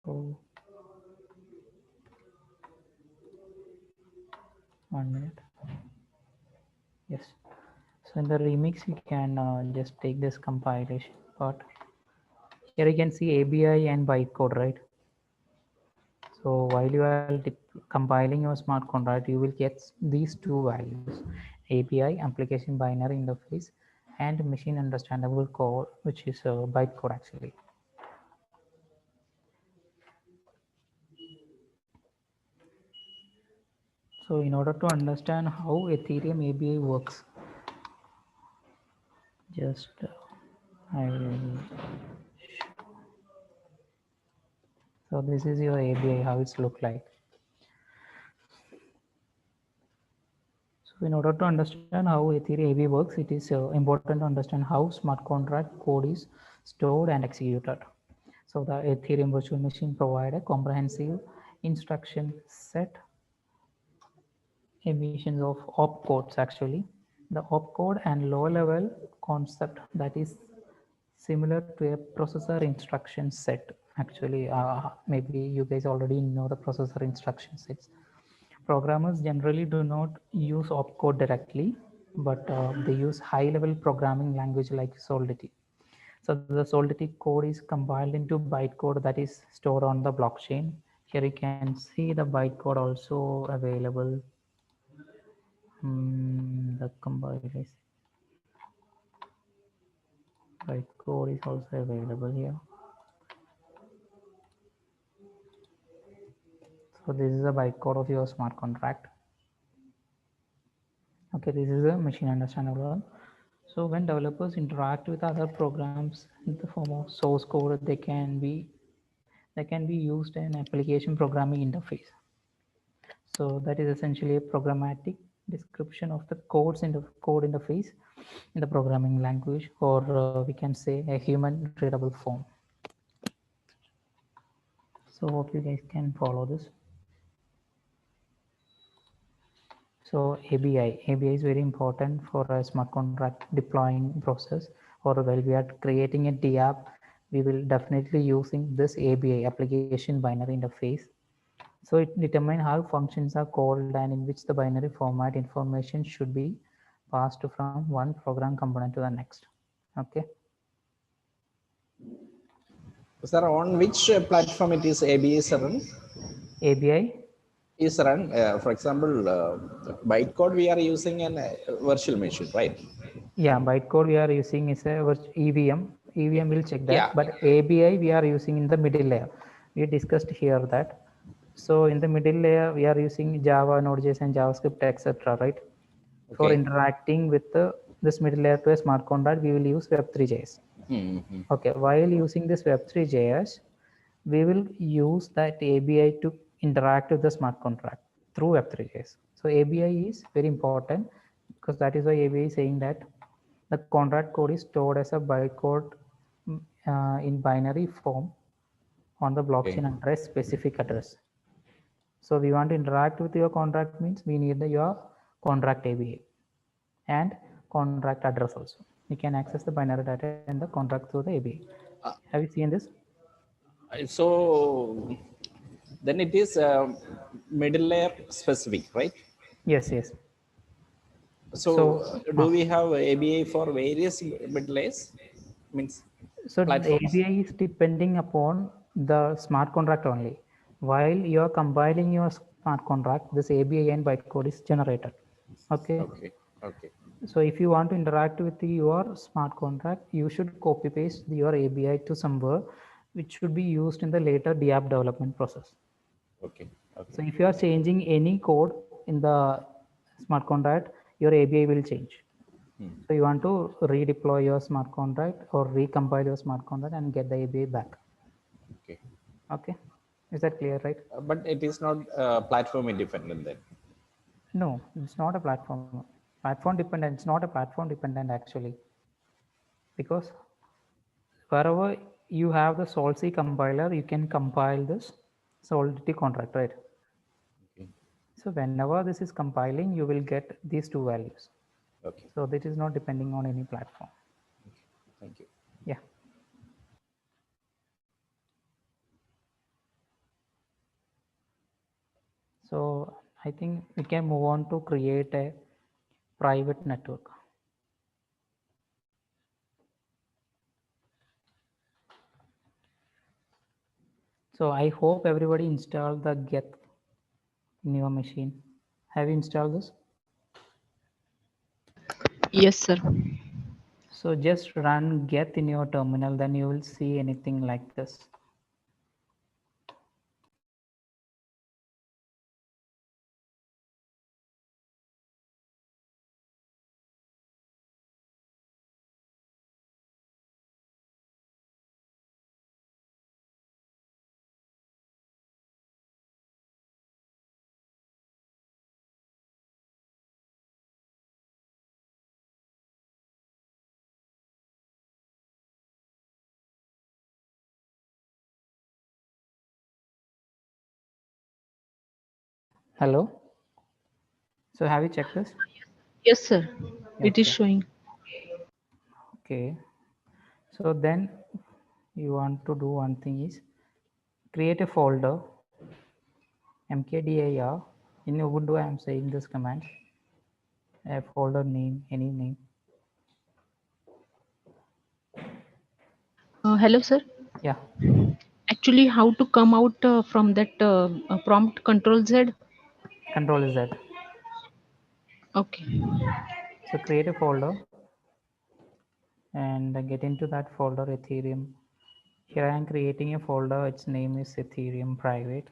So 1 minute. Yes. So in the remix, you can just take this compilation part. Here you can see ABI and bytecode, right? So while you are compiling your smart contract, you will get these two values: API, application binary interface, and machine understandable code, which is bytecode actually. So in order to understand how Ethereum ABI works, just I will show. So this is your ABI, how it's look like. So in order to understand how Ethereum ABI works, it is important to understand how smart contract code is stored and executed. So the Ethereum virtual machine provide a comprehensive instruction set, emissions of opcodes actually. The opcode and low level concept that is similar to a processor instruction set. Actually, maybe you guys already know the processor instruction sets. Programmers generally do not use opcode directly, but they use high-level programming language like Solidity. So the Solidity code is compiled into bytecode that is stored on the blockchain. Here you can see the bytecode also available. The compilation bytecode is also available here. So this is a bytecode of your smart contract. Okay, this is a machine understandable one. So when developers interact with other programs in the form of source code, they can be used in application programming interface. So that is essentially a programmatic description of the code interface in the programming language, or we can say a human readable form. So hope you guys can follow this. So ABI is very important for a smart contract deploying process, or while we are creating a DApp, we will definitely using this ABI, application binary interface. So it determines how functions are called and in which the binary format information should be passed from one program component to the next. Okay. Sir, on which platform it is ABI run? ABI is run, for example, bytecode we are using an virtual machine, right? Yeah, bytecode we are using is a EVM. EVM will check that, Yeah. but ABI we are using in the middle layer. We discussed here that. So in the middle layer, we are using Java, Node.js, and JavaScript, etc. Right? For Okay. interacting with this middle layer to a smart contract, we will use Web3.js. Mm-hmm. Okay, while using this Web3.js, we will use that ABI to interact with the smart contract through Web3.js. So ABI is very important because that is why ABI is saying that the contract code is stored as a bytecode in binary form on the blockchain Okay. under a specific address. So we want to interact with your contract means we need your contract ABI and contract address also. You can access the binary data in the contract through the ABI. Have you seen this? So then it is middle layer specific, right? Yes, yes. So do we have ABI for various middle layers? Means So the platforms? ABI is depending upon the smart contract only. While you are compiling your smart contract, this ABI and bytecode is generated. Okay. Okay. Okay. So if you want to interact with your smart contract, you should copy paste your ABI to somewhere which should be used in the later DApp development process. Okay. Okay. So if you are changing any code in the smart contract, your ABI will change. So you want to redeploy your smart contract or recompile your smart contract and get the ABI back. Okay. Okay. Is that clear, right? But it is not platform independent then. No, it's not a platform dependent. It's not a platform dependent actually, because wherever you have the Solc compiler, you can compile this Solidity contract, right? Okay. So whenever this is compiling, you will get these two values. Okay. So this is not depending on any platform. Thank you. Yeah. So I think we can move on to create a private network. So I hope everybody installed the get in your machine. Have you installed this? Yes, sir. So just run get in your terminal, then you will see anything like this. Hello. So have you checked this? Yes, sir. It is Okay. showing. Okay. So then you want to do one thing is create a folder mkdir in Ubuntu. I am saying this command, a folder name, any name. Hello, sir. Yeah, Actually, how to come out from that prompt control Z? control is that. Okay. So create a folder and get into that folder Ethereum. Here I am creating a folder. Its name is Ethereum private,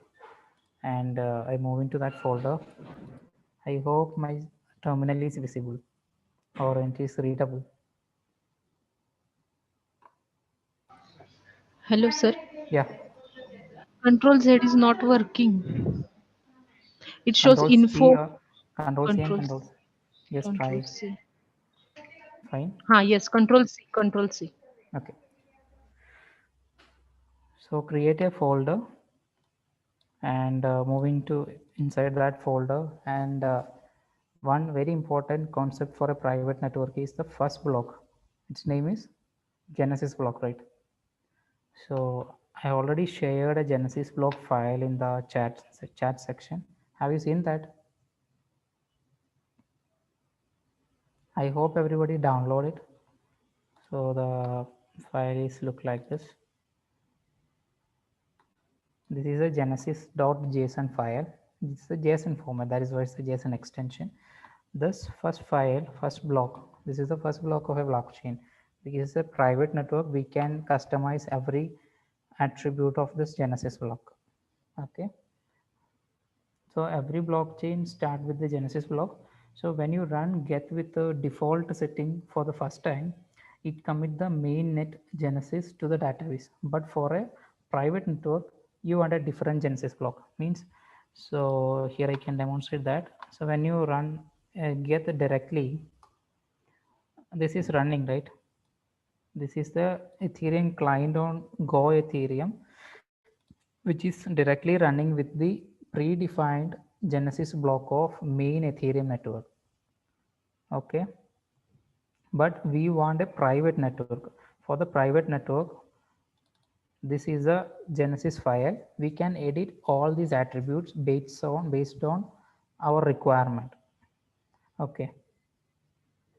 and I move into that folder. I hope my terminal is visible or it is readable. Hello, sir. Yeah, Control Z is not working. It shows control C info. or control C and Control control C. Just Control try. C. Fine. Yes, Control C. Control C. Okay. So create a folder and move into inside that folder. And one very important concept for a private network is the first block. Its name is Genesis block, right? So I already shared a Genesis block file in the chat section. Have you seen that? I hope everybody download it. So the file is look like this. This is a genesis.json file. This is a JSON format. That is why it's a JSON extension. This first file, first block, this is the first block of a blockchain. Because it's a private network, we can customize every attribute of this Genesis block. Okay. So every blockchain start with the Genesis block. So when you run get with the default setting for the first time, it commit the mainnet Genesis to the database. But for a private network, you want a different Genesis block. Means, so here I can demonstrate that. So when you run get directly, this is running, right? This is the Ethereum client on Go Ethereum, which is directly running with the predefined Genesis block of main Ethereum network. Okay, but we want a private network. For the private network, this is a Genesis file. We can edit all these attributes based on our requirement. Okay,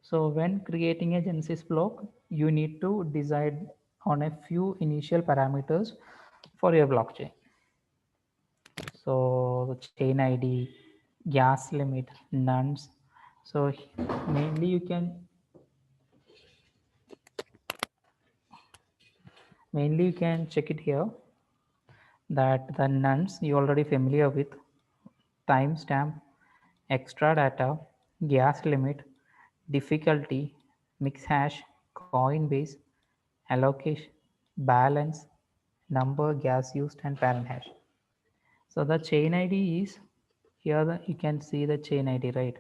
so when creating a Genesis block, you need to decide on a few initial parameters for your blockchain. So the chain ID, gas limit, nuns. So mainly you can check it here that the nuns you already familiar with, timestamp, extra data, gas limit, difficulty, mix hash, Coinbase, allocation, balance, number, gas used, and parent hash. So the chain ID is here. You can see the chain ID, right?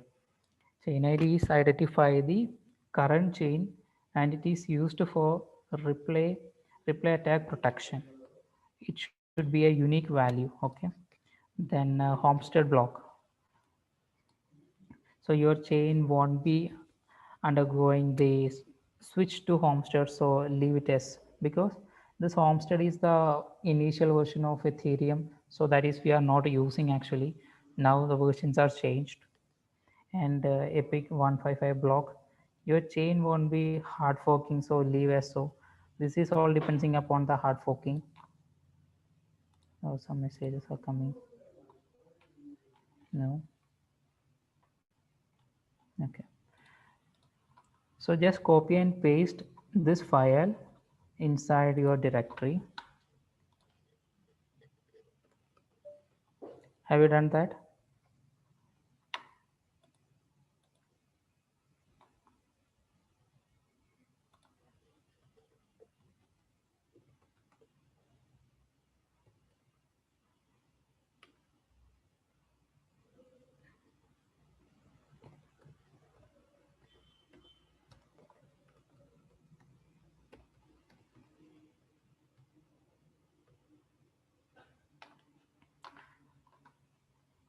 Chain ID is identify the current chain and it is used for replay replay attack protection. It should be a unique value. Okay. Then Homestead block. So your chain won't be undergoing the switch to Homestead. So leave it as, because this Homestead is the initial version of Ethereum. So that is we are not using actually. Now the versions are changed, and Epic 155 block, your chain won't be hard forking, so leave as so. This is all depending upon the hard forking. Oh, some messages are coming. No. Okay. So just copy and paste this file inside your directory. Have you done that?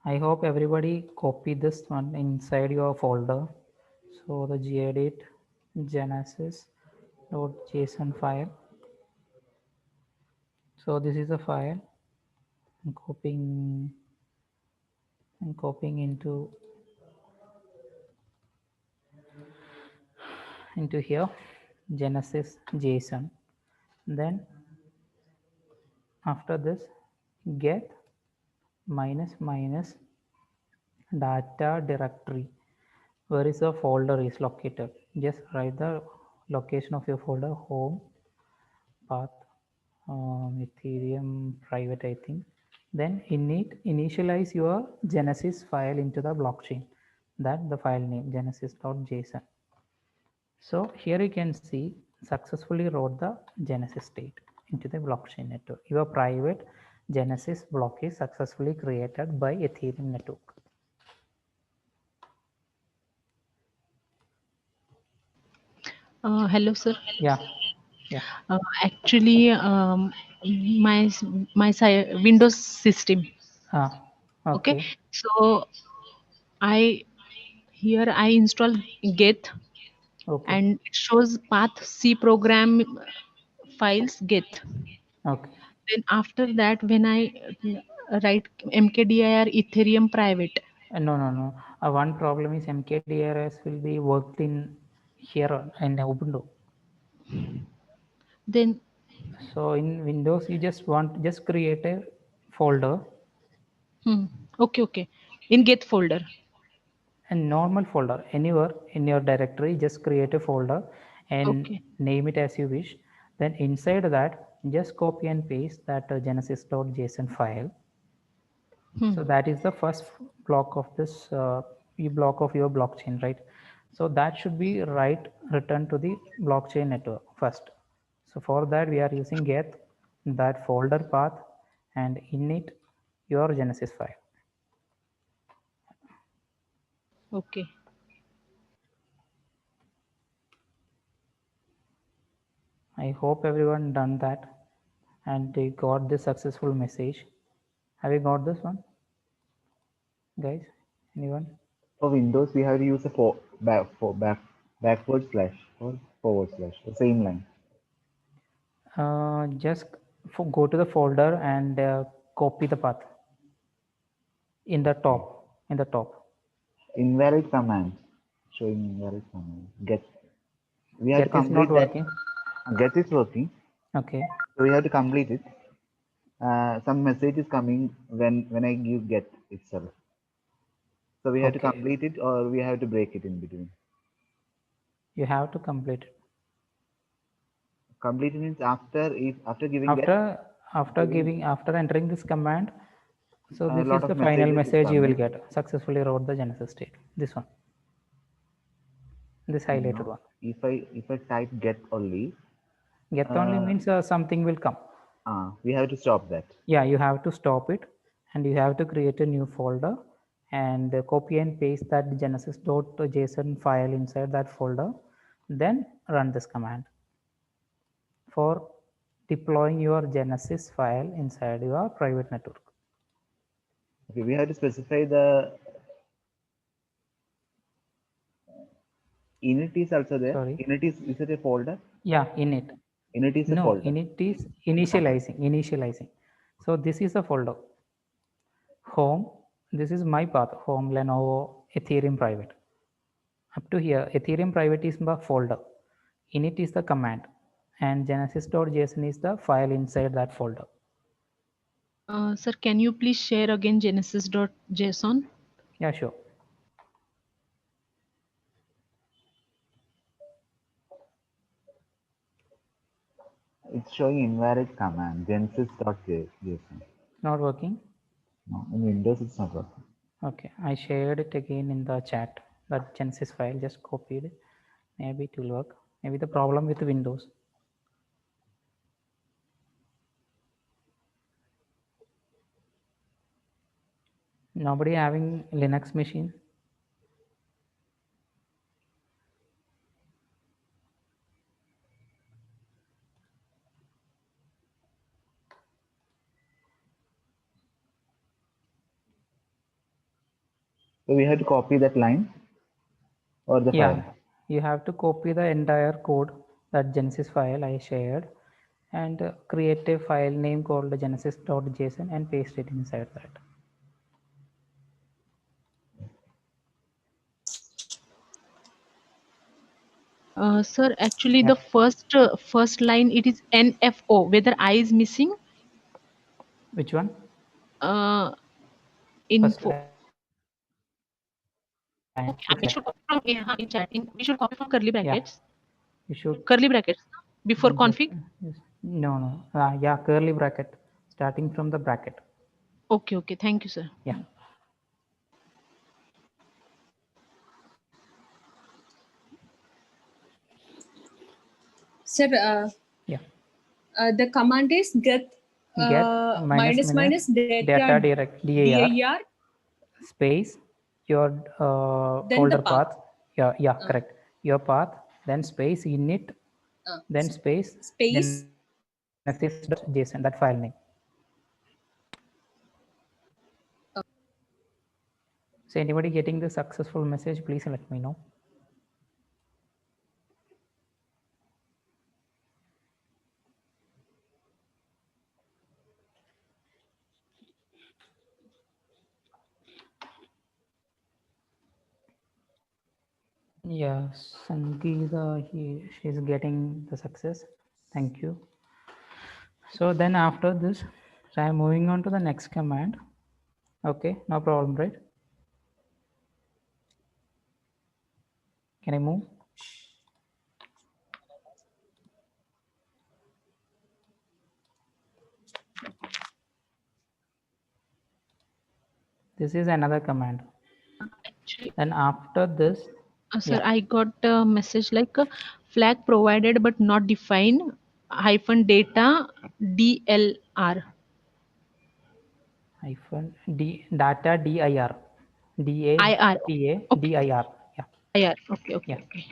I hope everybody copy this one inside your folder. So the gedit genesis.json file. So this is a file. I'm copying into here, genesis json. Then after this, get minus minus data directory. Where is the folder is located? Just write the location of your folder, home, path, Ethereum private, I think. Then initialize your Genesis file into the blockchain. That the file name genesis.json. So here you can see successfully wrote the Genesis state into the blockchain network. Your private Genesis block is successfully created by Ethereum network. Hello, sir. Yeah, yeah. Actually, my Windows system. Ah, Okay, okay. so I I install Get, Okay. and it shows path C program files Get. Okay. Then after that, when I write mkdir Ethereum private, No. One problem is mkdrs will be worked in here in Ubuntu. then So in Windows, you just create a folder, hmm, okay, in Get folder. a normal folder anywhere in your directory. Just create a folder and Okay. name it as you wish. Then inside that, just copy and paste that genesis.json file. Hmm. So that is the first block of this block of your blockchain, right? So that should be returned to the blockchain network first. So for that we are using get that folder path and init your Genesis file. Okay. I hope everyone done that and they got this successful message. Have you got this one, guys? Anyone? For Windows, we have to use a backward slash or forward slash, the same line. Just go to the folder and copy the path in the Okay. top. Invalid command, showing invalid command. Get. We have to Get is not complete that. working. Get is working, Okay. so we have to complete it. Some message is coming when I give get itself. So we have to Okay. complete it, or we have to break it in between. You have to complete it. Complete means after giving get, After entering this command, so a this lot is of the final messages is message you will coming. get. Successfully wrote the Genesis state. This one. This highlighted No, one. if I type get only, Get only means something will come. we have to stop that. Yeah, you have to stop it and you have to create a new folder and copy and paste that genesis.json file inside that folder. Then run this command for deploying your Genesis file inside your private network. Okay, we have to specify the init is also there. Sorry. Init is it a folder? Yeah, init. Init is a No, folder. init is Okay. initializing. So this is a folder. Home, this is my path, home Lenovo Ethereum private. Up to here, Ethereum private is the folder. Init is the command, and genesis.json is the file inside that folder. Sir, can you please share again genesis.json? Yeah, sure. It's showing invalid command, genesis.json. Not working. No, in Windows it's not working. Okay, I shared it again in the chat. That Genesis file, just copied it. Maybe it will work. Maybe the problem with Windows. Nobody having Linux machine? So we have to copy that line or the Yeah, file. you have to copy the entire code, that Genesis file I shared, and create a file name called genesis.json and paste it inside that. Sir, actually Yeah. the first line it is NFO. Whether I is missing, Which one? uh, First info. line. Okay, Which we line? should copy from in chat. We should copy from curly Yeah, brackets. you should Curly brackets before just, config. no. Yeah, curly bracket, starting from the bracket. Okay, okay. Thank you, sir. Yeah. Sir, Yeah. the command is get Get minus data direct dir dir space your then the folder path. path. Yeah, correct. Your path, then space init, then space Space. genesis.json, that file name. So anybody getting the successful message, please let me know. Yeah, Sangeeta, she's getting the success. Thank you. So then after this, so I'm moving on to the next command. Okay, no problem, right? Can I move? This is another command. Actually, Then after this, sir, yeah, I got a message like flag provided but not defined hyphen data DLR. hyphen d data dir IR. Okay. dir. Yeah, IR. Okay, okay, yeah. okay.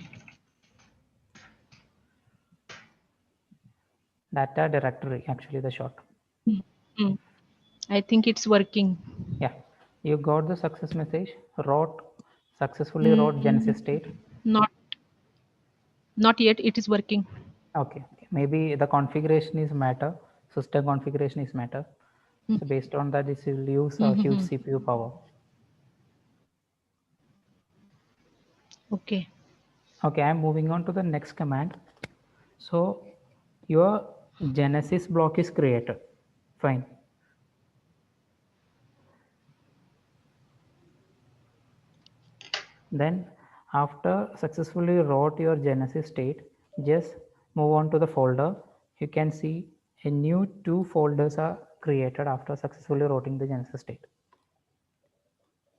Data directory, actually the short. Hmm. I think it's working. Yeah, you got the success message. Successfully wrote Genesis state. Not not yet. It is working. Okay, maybe the configuration is matter. System configuration is matter. So based on that, this will use a huge CPU power. Okay. Okay, I'm moving on to the next command. So your Genesis block is created. Fine. Then after successfully wrote your Genesis state, just move on to the folder. You can see a new 2 folders are created after successfully writing the Genesis state.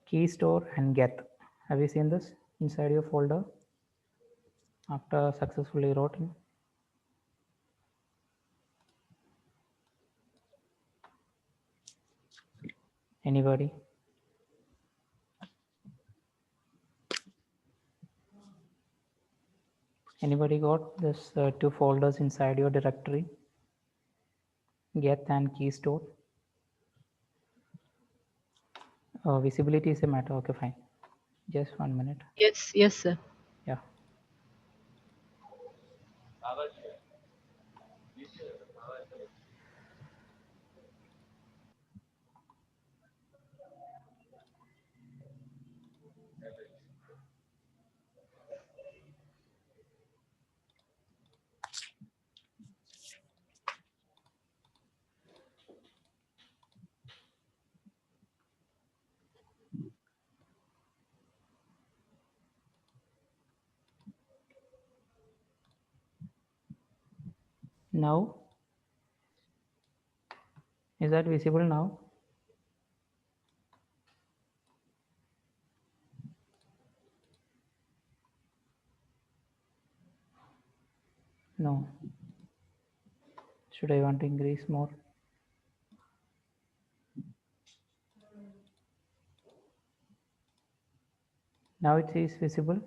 Key store and get. Have you seen this inside your folder after successfully writing? Anybody? Anybody got this 2 folders inside your directory? Get and key store. Visibility is a matter. Okay, fine. Just 1 minute. Yes, yes, sir. Yeah. Now, is that visible now? No. Should I want to increase more? Now it is visible.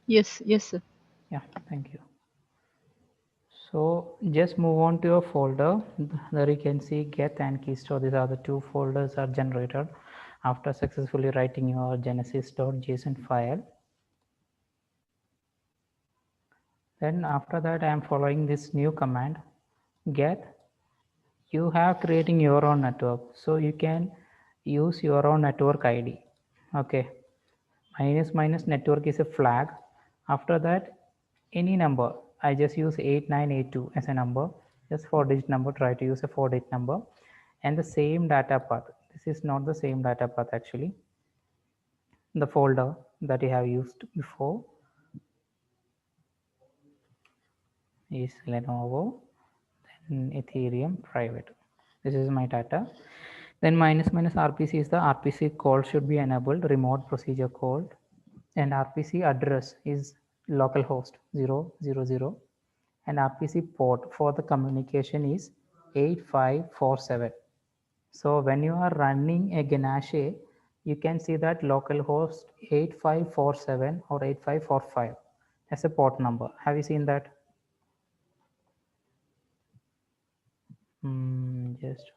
Yes, yes, sir. Yeah, thank you. So just move on to your folder. There you can see get and keystore. These are the two folders are generated after successfully writing your genesis.json file. Then after that, I am following this new command get. You have creating your own network, so you can use your own network ID. Okay, minus network is a flag. After that, any number, I just use 8982 as a number, just 4-digit number, try to use a 4-digit number, and the same data path. This is not the same data path actually. The folder that you have used before is Lenovo, then Ethereum private. This is my data. Then minus RPC is the RPC call should be enabled, remote procedure call, and RPC address is localhost 000, and RPC port for the communication is 8547. So when you are running a Ganache, you can see that localhost 8547 or 8545 as a port number. Have you seen that? Just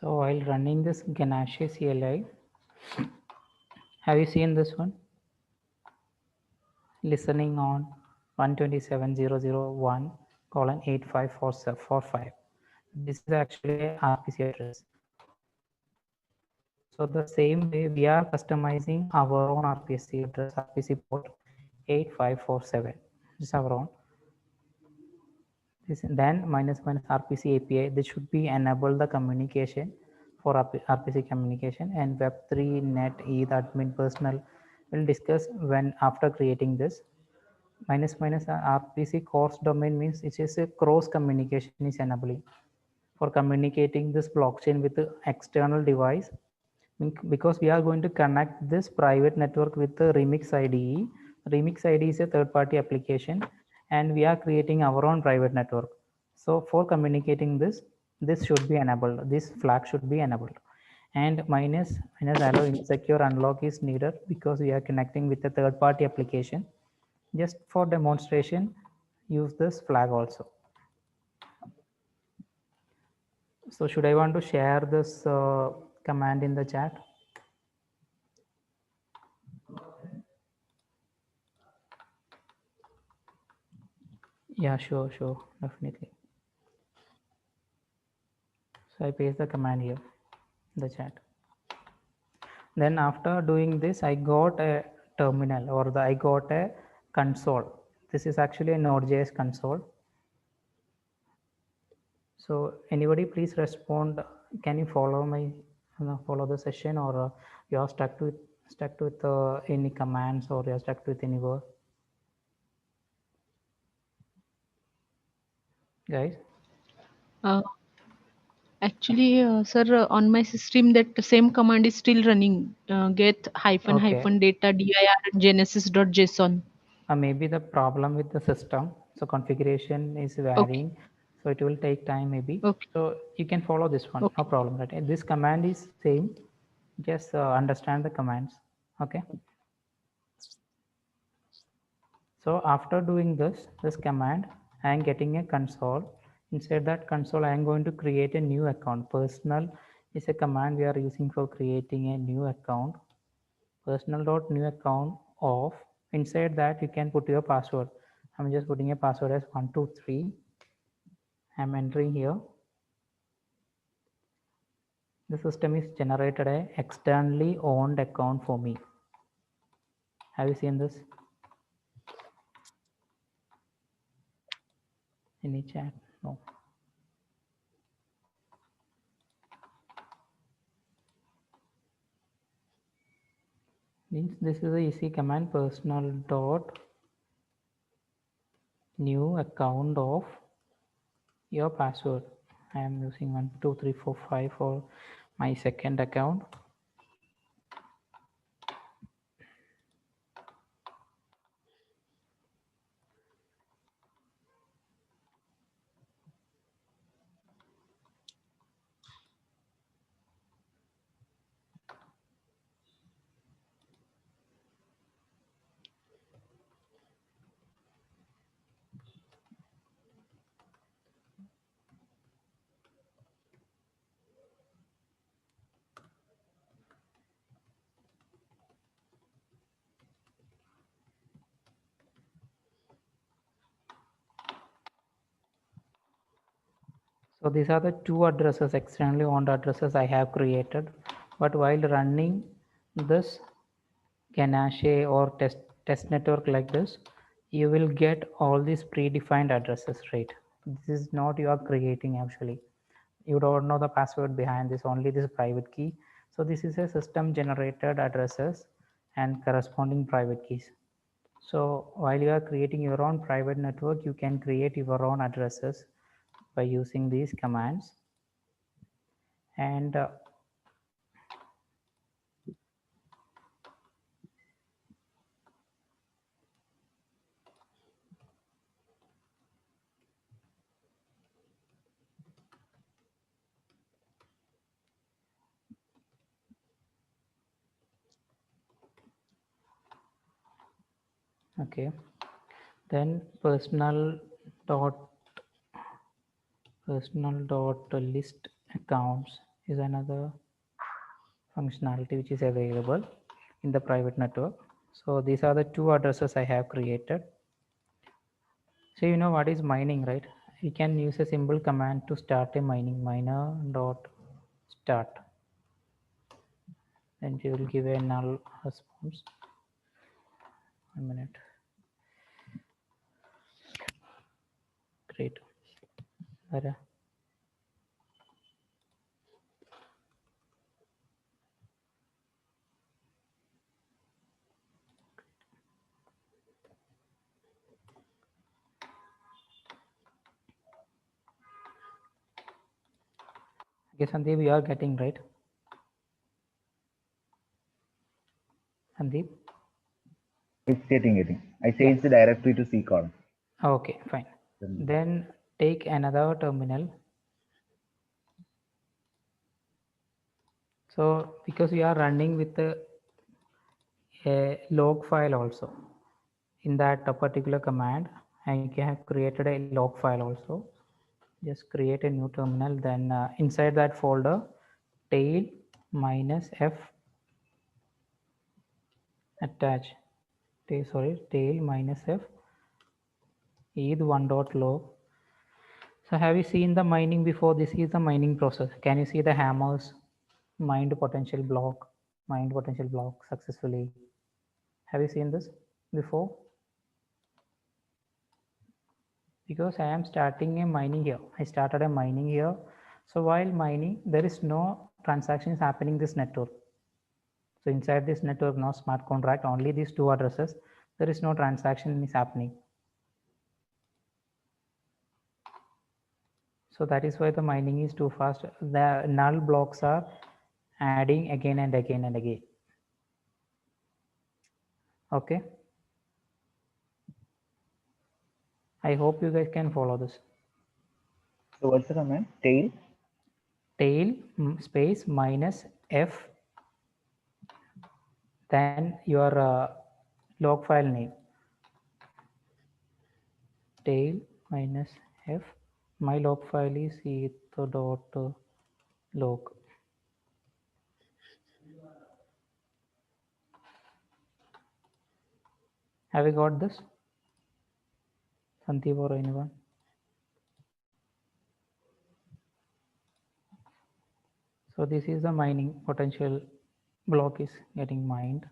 so while running this Ganache CLI, have you seen this one? Listening on 127.0.0.1 colon 8545. This is actually a RPC address. So the same way we are customizing our own RPC address, RPC port 8547. This is our own. This, then minus RPC API. This should be enable the communication for RPC communication, and Web3 net ETH admin personal will discuss when after creating this. Minus RPC course domain means it is a cross communication is enabling for communicating this blockchain with the external device, because we are going to connect this private network with the Remix IDE. Remix IDE is a third-party application, and we are creating our own private network. So for communicating this should be enabled. This flag should be enabled. And minus allow insecure unlock is needed because we are connecting with a third-party application. Just for demonstration, use this flag also. So should I want to share this command in the chat? Yeah, sure, definitely. So I paste the command here in the chat. Then after doing this, I got a terminal, or I got a console. This is actually a Node.js console. So anybody please respond. Can you follow my follow the session, or you are stuck with any commands, or you are stuck with any word, guys? Uh, Actually, sir, on my system, that same command is still running. Get hyphen Okay. hyphen data dir genesis.json. Maybe the problem with the system, so configuration is Okay. varying, so it will take time maybe. Okay. So you can follow this one, no Okay. problem, right? And this command is same, just understand the commands. Okay, so after doing this command, I am getting a console. Inside that console, I am going to create a new account. Personal is a command we are using for creating a new account. Personal.new account of. Inside that, you can put your password. I'm just putting a password as 123. I'm entering here. The system is generated a externally owned account for me. Have you seen this? Any chat? No. Means this is a easy command, personal dot new account of your password. I am using 12345 for my second account. So these are the two addresses, externally owned addresses I have created. But while running this Ganache or test network like this, you will get all these predefined addresses, right? This is not you are creating actually. You don't know the password behind this, only this private key. So this is a system generated addresses and corresponding private keys. So while you are creating your own private network, you can create your own addresses by using these commands. And okay, then personal dot list accounts is another functionality which is available in the private network. So these are the two addresses I have created. So you know what is mining, right? You can use a simple command to start a mining, miner dot start. Then you will give a null response. 1 minute. Great. I guess Sandeep, you are getting right. Sandeep? It's getting. I Yeah. changed the directory to C column. Okay, fine. Then take another terminal. So because we are running with a log file also in that particular command, I have created a log file also. Just create a new terminal. Then inside that folder, tail minus f attach. Tail minus f eth1.log. So have you seen the mining before? This is the mining process. Can you see the hammers? Mined potential block successfully. Have you seen this before? Because I am starting a mining here. I started a mining here. So while mining, there is no transaction is happening in this network. So inside this network, no smart contract, only these two addresses, there is no transaction is happening. So that is why the mining is too fast. The null blocks are adding again and again and again. Okay. I hope you guys can follow this. So what's the command? Tail? Tail space minus F, then your log file name. Tail minus F. My log file is eth.log. Have you got this? Sandeep or anyone? So this is the mining potential block is getting mined.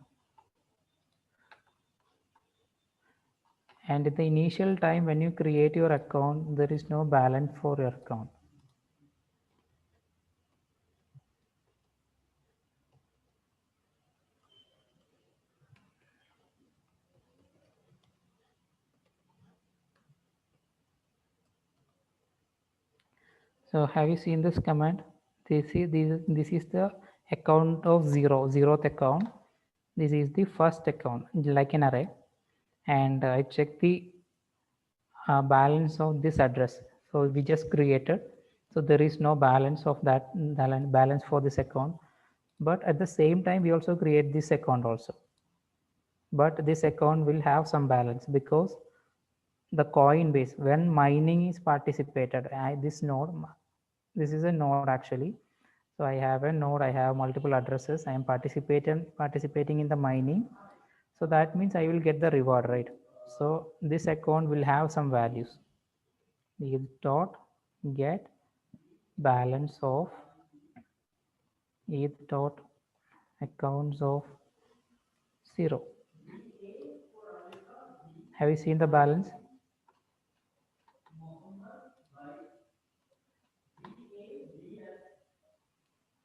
And at the initial time when you create your account, there is no balance for your account. So have you seen this command? This is the account of zeroth account. This is the first account, like an array. And I check the balance of this address. So we just created. So there is no balance of that balance for this account. But at the same time, we also create this account also. But this account will have some balance because the Coinbase, when mining is participated, this node, this is a node actually. So I have a node, I have multiple addresses, I am participating in the mining. So that means I will get the reward, right? So this account will have some values. Is dot get balance of ETH dot accounts of 0. Have you seen the balance?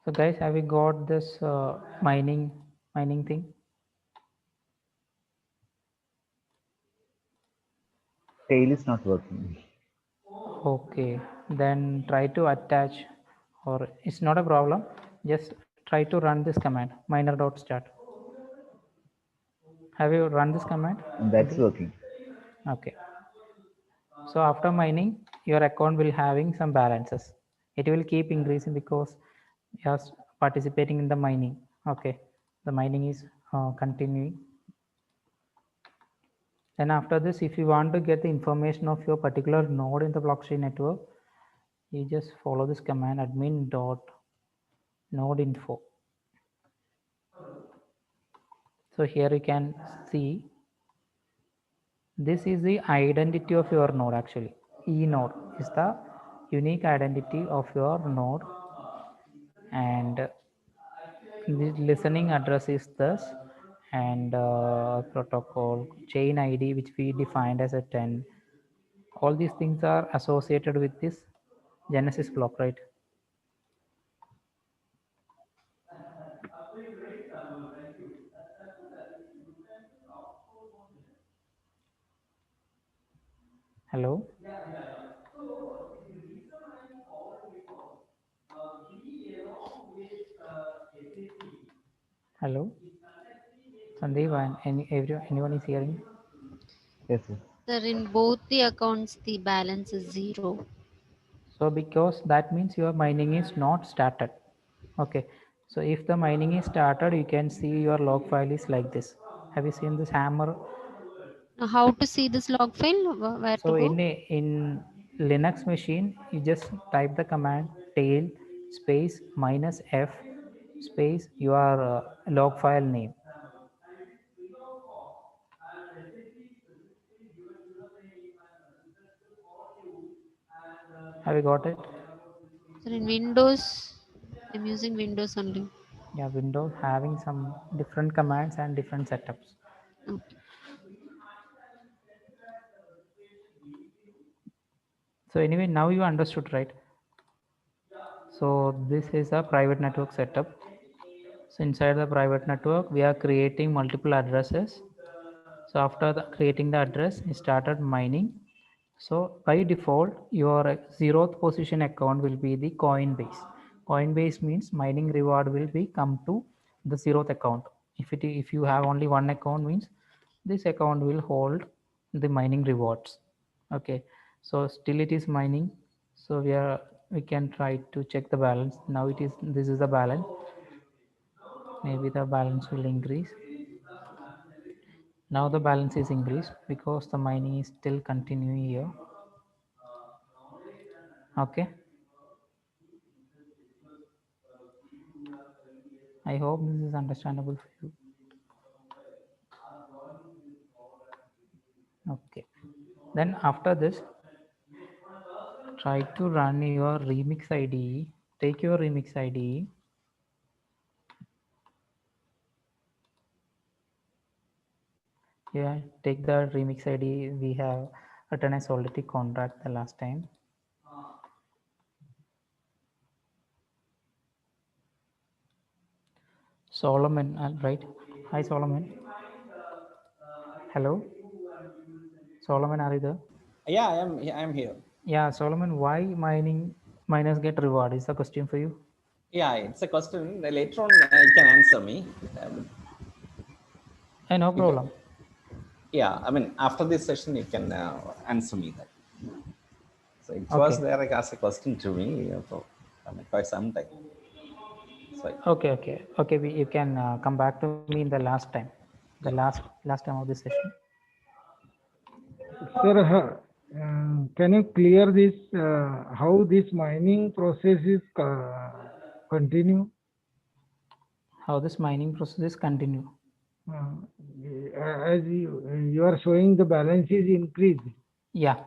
So guys, have you got this mining thing? Tail is not working. Okay, then try to attach, or it's not a problem. Just try to run this command miner.start. Have you run this command? And that's working. Okay. So after mining, your account will having some balances. It will keep increasing because you are participating in the mining. Okay, the mining is continuing. Then after this, if you want to get the information of your particular node in the blockchain network, you just follow this command admin dot node info. So here you can see this is the identity of your node actually. E node is the unique identity of your node, and the listening address is this, and protocol chain ID which we defined as a 10. All these things are associated with this Genesis block, right? Hello? Hello? Sandeep and anyone is hearing? Yes, yes. Sir, in both the accounts, the balance is 0. So because that means your mining is not started. Okay. So if the mining is started, you can see your log file is like this. Have you seen this hammer? Now, how to see this log file? Where So to go? in Linux machine, you just type the command tail space minus F space your log file name. Have you got it? Sir, in Windows, I'm using Windows only. Yeah, Windows having some different commands and different setups. Okay. So anyway, now you understood, right? So this is a private network setup. So inside the private network, we are creating multiple addresses. So after creating the address, we started mining. So by default, your 0th position account will be the Coinbase. Coinbase means mining reward will be come to the 0th account. If you have only one account, means this account will hold the mining rewards. Okay, so still it is mining. So we can try to check the balance. Now this is the balance. Maybe the balance will increase. Now the balance is increased because the mining is still continuing here. Okay, I hope this is understandable for you. Okay, then after this, try to run your remix IDE. Take your remix IDE. Yeah, take the remix IDE we have written as already contract the last time. Solomon, right? Hi, Solomon. Hello, Solomon, are you there? Yeah, I am here. Yeah, Solomon, why miners get reward is the question for you. Yeah, it's a question. Later on, you can answer me. No problem. Yeah, I mean, after this session, you can answer me that. So it was Okay. there like, as a question to me for quite some time. So Okay. You can come back to me in the last time, last time of this session. Sir, can you clear this, how this mining process is continue? How this mining process is continue? As you are showing the balance is increased. Yeah.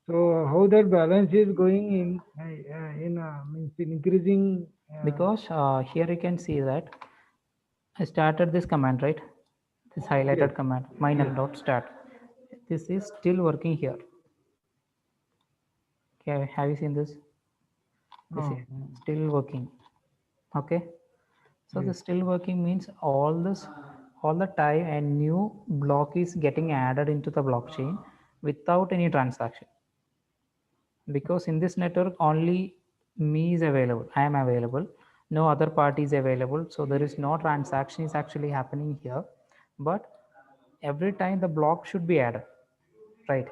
So how that balance is going means increasing? Because here you can see that I started this command, right? This highlighted Yes. command, miner.start. This is still working here. Okay, have you seen this? This is still working. Okay. So the still working means all the time a new block is getting added into the blockchain without any transaction. Because in this network only me is available. I am available. No other party is available. So there is no transaction is actually happening here. But every time the block should be added, right?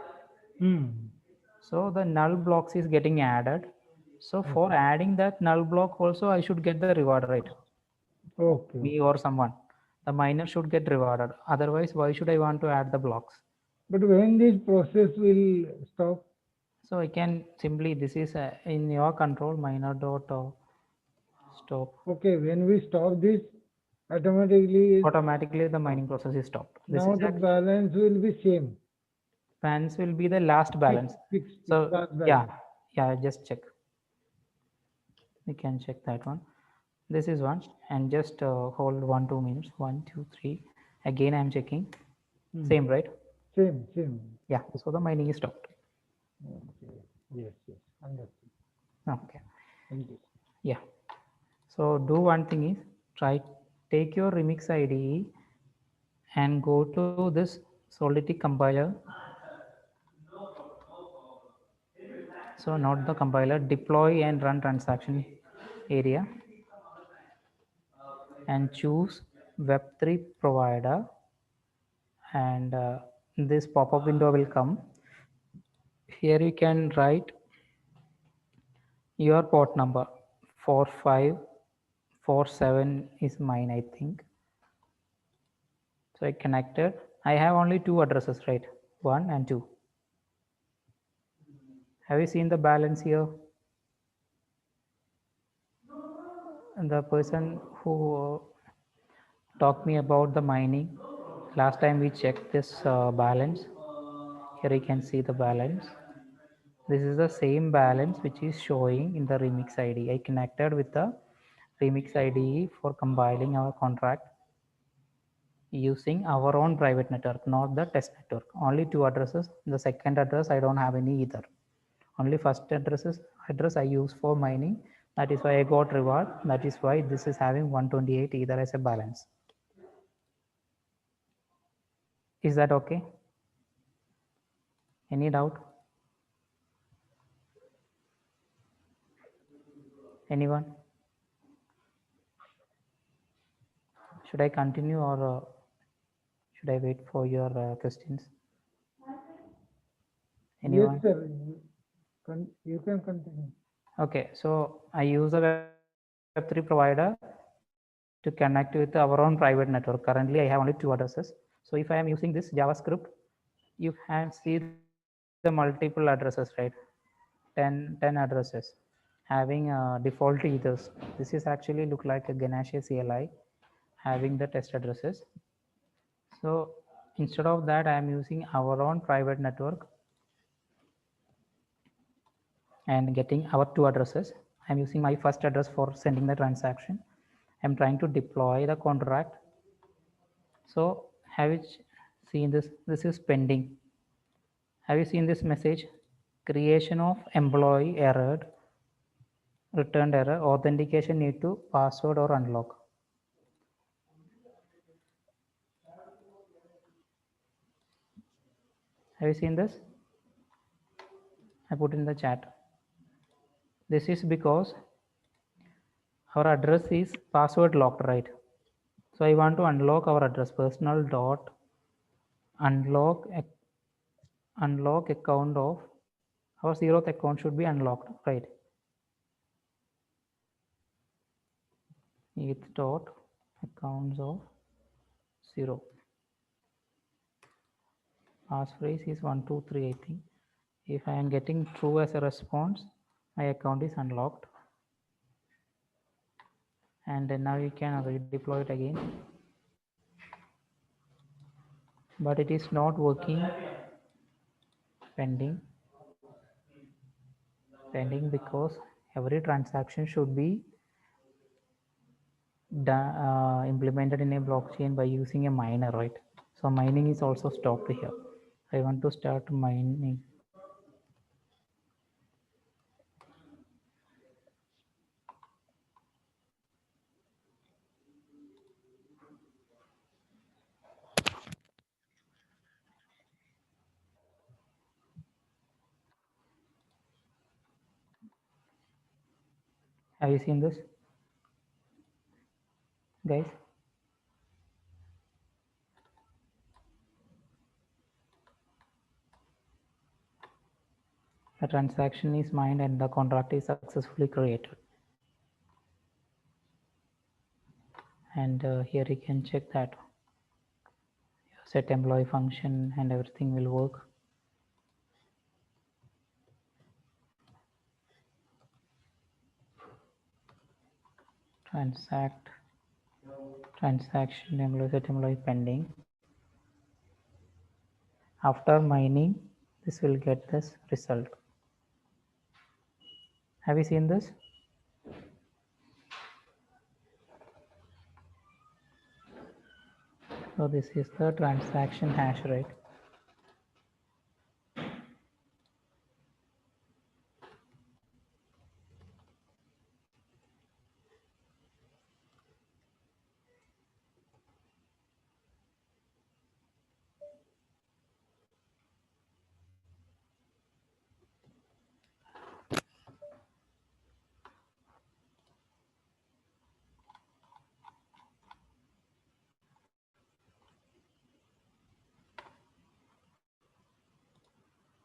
So the null blocks is getting added. So for adding that null block also I should get the reward, right? Okay. Me or someone. The miner should get rewarded. Otherwise, why should I want to add the blocks? But when this process will stop? So I can simply, this is in your control, miner dot stop. Okay, when we stop this, automatically The mining process is stopped. This now is the balance will be same. balance will be the last balance. So last balance. yeah, just check. We can check that one. This is one, and just hold 1-2 minutes. 1, 2, 3. Again, I'm checking. Same, right? Same. Yeah. So the mining is stopped. Okay. Yes. Understood. Okay. Thank you. Yeah. So do one thing is take your remix IDE and go to this Solidity compiler. So not the compiler, deploy and run transaction area and choose Web3 provider, and this pop-up window will come. Here you can write your port number. 4547 is mine, I think. So I connected. I have only two addresses, right? 1 and 2. Have you seen the balance here? And the person who talked me about the mining, last time we checked this balance. Here you can see the balance. This is the same balance which is showing in the remix ID. I connected with the remix ID for compiling our contract using our own private network, not the test network. Only two addresses. The second address I don't have any either. Only first address I use for mining. That is why I got reward. That is why this is having 128 Ether as a balance. Is that okay? Any doubt? Anyone? Should I continue or should I wait for your questions? Anyone? Yes, sir. You can continue. Okay, so I use a Web3 provider to connect with our own private network. Currently, I have only 2 addresses. So if I am using this JavaScript, you can see the multiple addresses, right? 10 addresses having default ethers. This is actually look like a Ganesha CLI having the test addresses. So instead of that, I am using our own private network and getting our 2 addresses. I am using my first address for sending the transaction. I am trying to deploy the contract. So have you seen this? This is pending. Have you seen this message? Creation of employee error, returned error, authentication need to password or unlock. Have you seen this? I put in the chat. This is because our address is password locked, right? So I want to unlock our address, personal dot unlock account of our 0th account should be unlocked, right? Eth dot accounts of 0. Passphrase is 123, I think. If I am getting true as a response, my account is unlocked. And then now you can redeploy it again. But it is not working. Pending because every transaction should be implemented in a blockchain by using a miner, right? So mining is also stopped here. I want to start mining. Have you seen this, guys? The transaction is mined and the contract is successfully created. And here you can check that set employee function and everything will work. Transaction employee set employee pending. After mining, this will get this result. Have you seen this? So this is the transaction hash rate.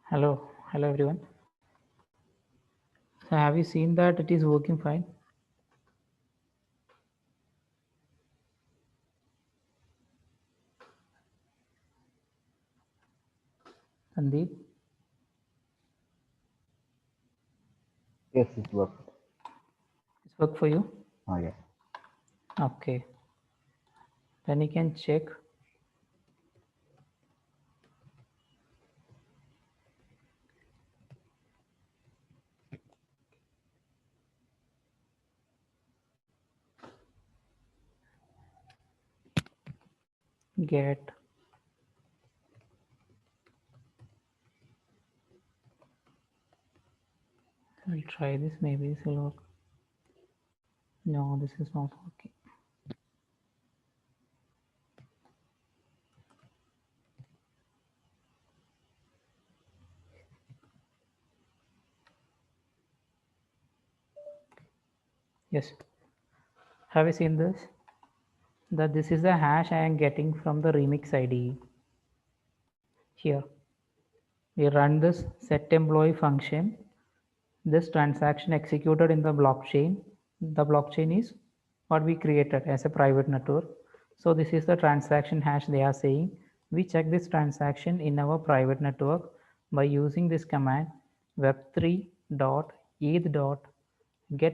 Hello everyone. So have you seen that it is working fine? Sandeep, Yes, it works. it's work for you? Oh, yeah. Okay. Then you can check. Get. I'll try this, maybe this will work. No, this is not working. Yes. Have you seen this? That this is the hash I am getting from the remix ID. Here, we run this set employee function. This transaction executed in the blockchain. The blockchain is what we created as a private network. So this is the transaction hash they are saying. We check this transaction in our private network by using this command web3.eth.get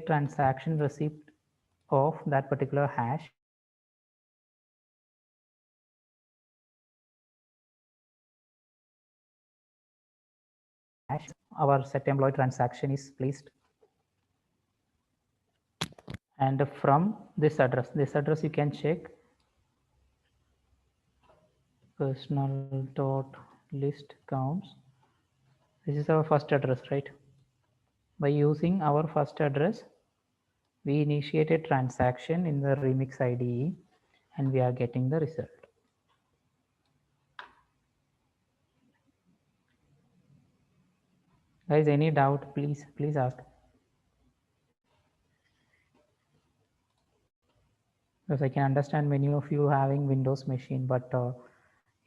transaction receipt of that particular hash. Our set employee transaction is placed, and from this address you can check personal dot list counts. This is our first address, right? By using our first address, we initiate a transaction in the remix IDE and we are getting the result. Guys, any doubt, please ask. Because I can understand many of you having Windows machine, but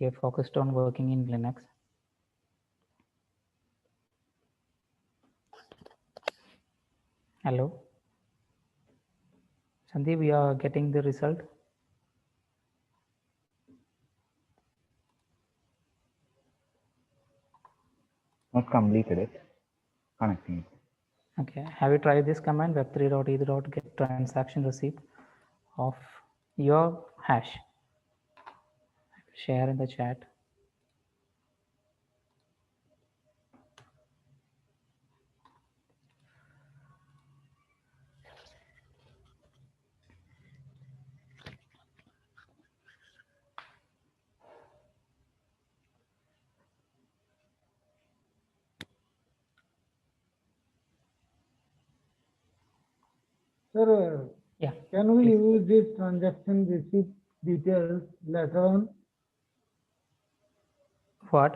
you're focused on working in Linux. Hello? Sandeep, we are getting the result. Not completed it. Connecting it. Okay, have you tried this command web3.eth.get transaction receipt of your hash? Share in the chat. Sir, Yeah. can we please. use this transaction receipt details later on What?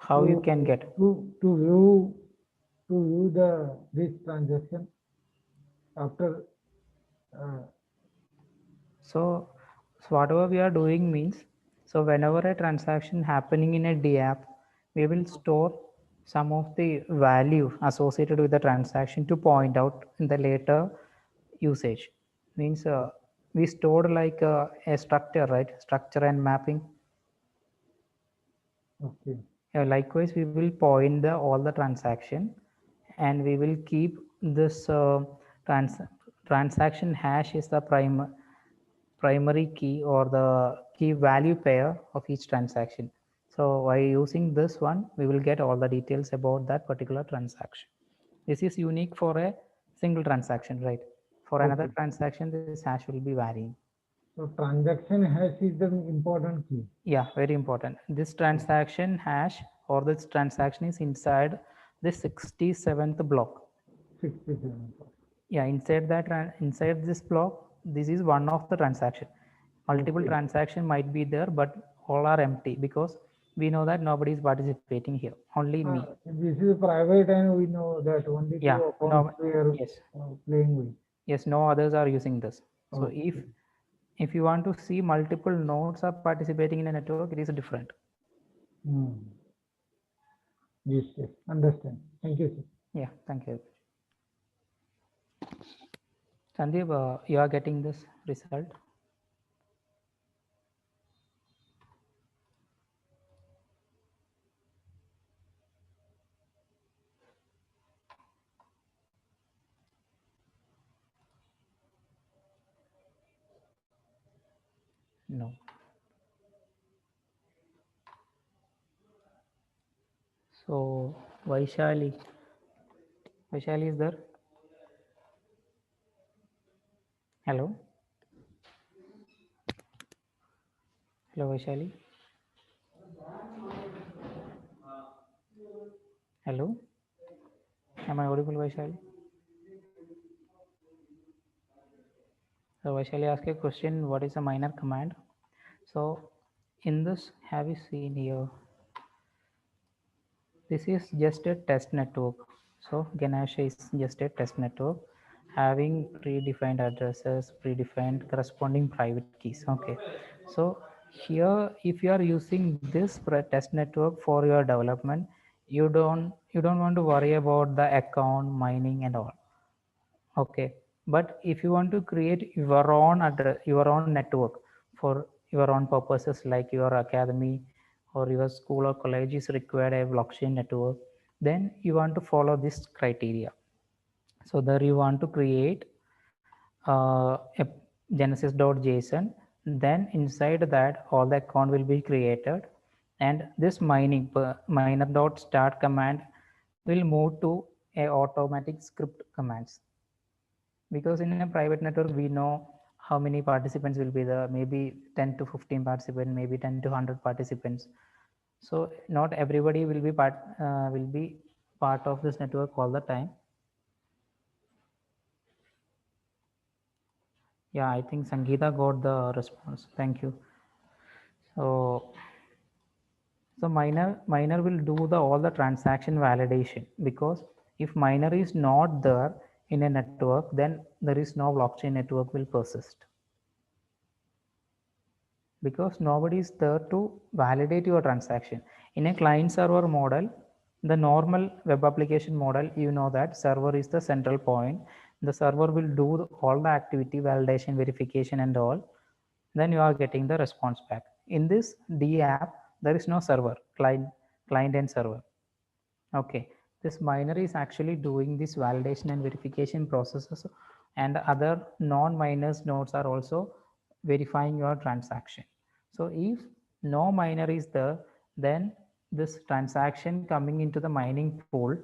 How you can get? to view this transaction after So whatever we are doing means, so whenever a transaction happening in a DApp, we will store some of the value associated with the transaction to point out in the later usage. Means we stored like a structure, right? Structure and mapping. okay. Likewise, we will point all the transaction, and we will keep this transaction hash is the primary key or the key value pair of each transaction. So by using this one, we will get all the details about that particular transaction. This is unique for a single transaction, right? For another transaction, this hash will be varying. So transaction hash is the important key. Yeah, very important. This transaction hash or this transaction is inside the 67th block. 67. Yeah, inside this block, this is one of the transaction. Multiple transaction might be there, but all are empty because we know that nobody is participating here. Only me. This is private, and we know that only Yeah, two accounts we are yes, playing with. yes. No others are using this. So Okay. if you want to see multiple nodes are participating in a network, it is different. Hmm. Yes, yes. Understand. Thank you, sir. Yeah, thank you. Sandeep, you are getting this result. No. So Vaishali is there? Hello? Hello, Vaishali? Hello? Am I audible, Vaishali? So I shall ask a question, what is a minor command? So in this, have you seen here? This is just a test network. So Ganesha is just a test network having predefined addresses, predefined corresponding private keys. Okay. So here, if you are using this test network for your development, you don't want to worry about the account mining and all. Okay, but if you want to create your own address, your own network for your own purposes, like your academy or your school or college is required a blockchain network, then you want to follow this criteria. So there you want to create a genesis.json, then inside that all the account will be created, and this miner.start command will move to a automatic script commands, because in a private network we know how many participants will be there, maybe 10 to 15 participants, maybe 10 to 100 participants. So not everybody will be part of this network all the time. Yeah, I think Sangeeta got the response. Thank you. So miner will do all the transaction validation, because if miner is not there in a network, then there is no blockchain network will persist, because nobody is there to validate your transaction. In a client server model, the normal web application model, you know that server is the central point. The server will do all the activity, validation, verification and all. Then you are getting the response back. In this D app, there is no server, client and server. Okay, this miner is actually doing this validation and verification processes, and other non-miners nodes are also verifying your transaction. So if no miner is there, then this transaction coming into the mining pool,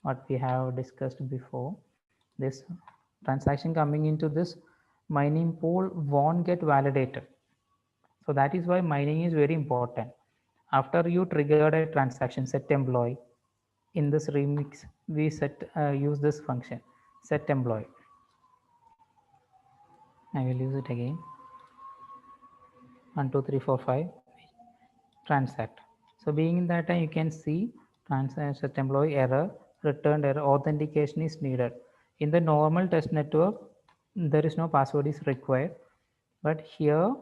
what we have discussed before, this transaction coming into this mining pool won't get validated. So that is why mining is very important. After you triggered a transaction, set employee, in this remix we use this function, set employee. I will use it again. 1 2 3 4 5 transact. So being in that time, you can see set employee error, returned error, authentication is needed. In the normal test network, there is no password is required, but here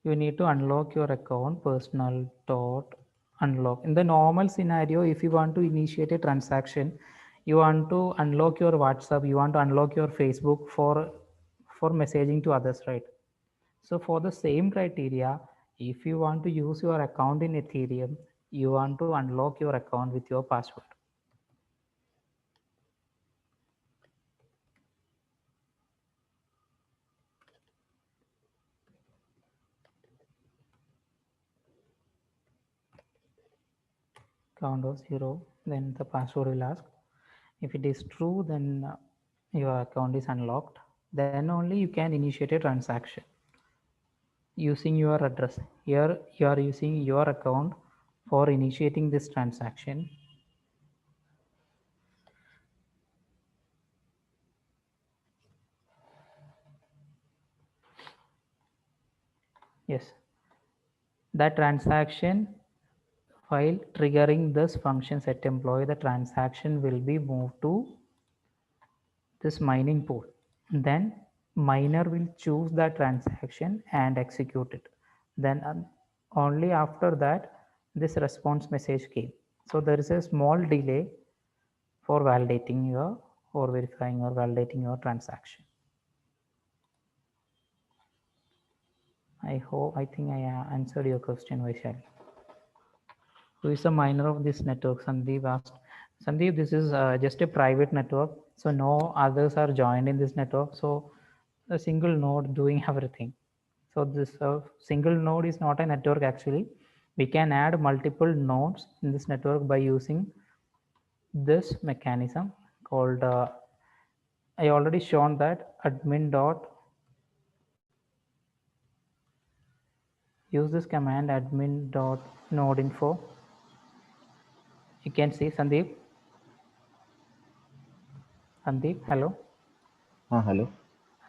you need to unlock your account, personal dot unlock. In the normal scenario, if you want to initiate a transaction, you want to unlock your WhatsApp, you want to unlock your Facebook for messaging to others, right? So for the same criteria, if you want to use your account in Ethereum, you want to unlock your account with your password. Count of 0, then the password will ask. If it is true, then your account is unlocked. Then only you can initiate a transaction using your address. Here you are using your account for initiating this transaction. Yes, that transaction, while triggering this function set employee, the transaction will be moved to this mining pool. Then miner will choose that transaction and execute it. Then only after that this response message came. So there is a small delay for validating your or verifying or validating your transaction. I think I answered your question, Vaishali. Who is the miner of this network? Sandeep asked. Sandeep, this is just a private network, so no others are joined in this network. So a single node doing everything. So this single node is not a network actually. We can add multiple nodes in this network by using this mechanism called, I already shown that admin dot, use this command admin dot node info. You can see Sandeep. Sandeep, hello. Hello.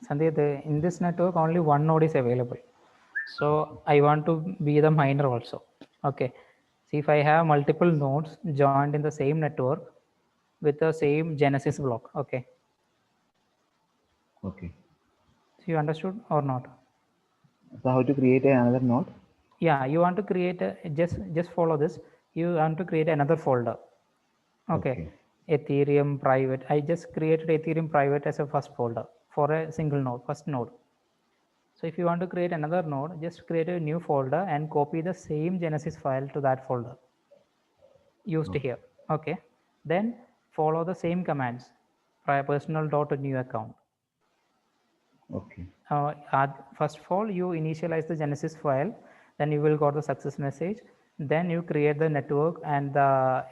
Sandeep, in this network, only one node is available. So I want to be the miner also. Okay. See, if I have multiple nodes joined in the same network with the same Genesis block. Okay. Okay. So you understood or not? So how to create another node? Yeah, you want to create just follow this. You want to create another folder. Okay. Ethereum private. I just created Ethereum private as a first folder for a single node, first node. So if you want to create another node, just create a new folder and copy the same Genesis file to that folder used here. Okay. Then follow the same commands. Personal dot new account. Okay. First of all, you initialize the Genesis file, then you will got the success message. Then you create the network and the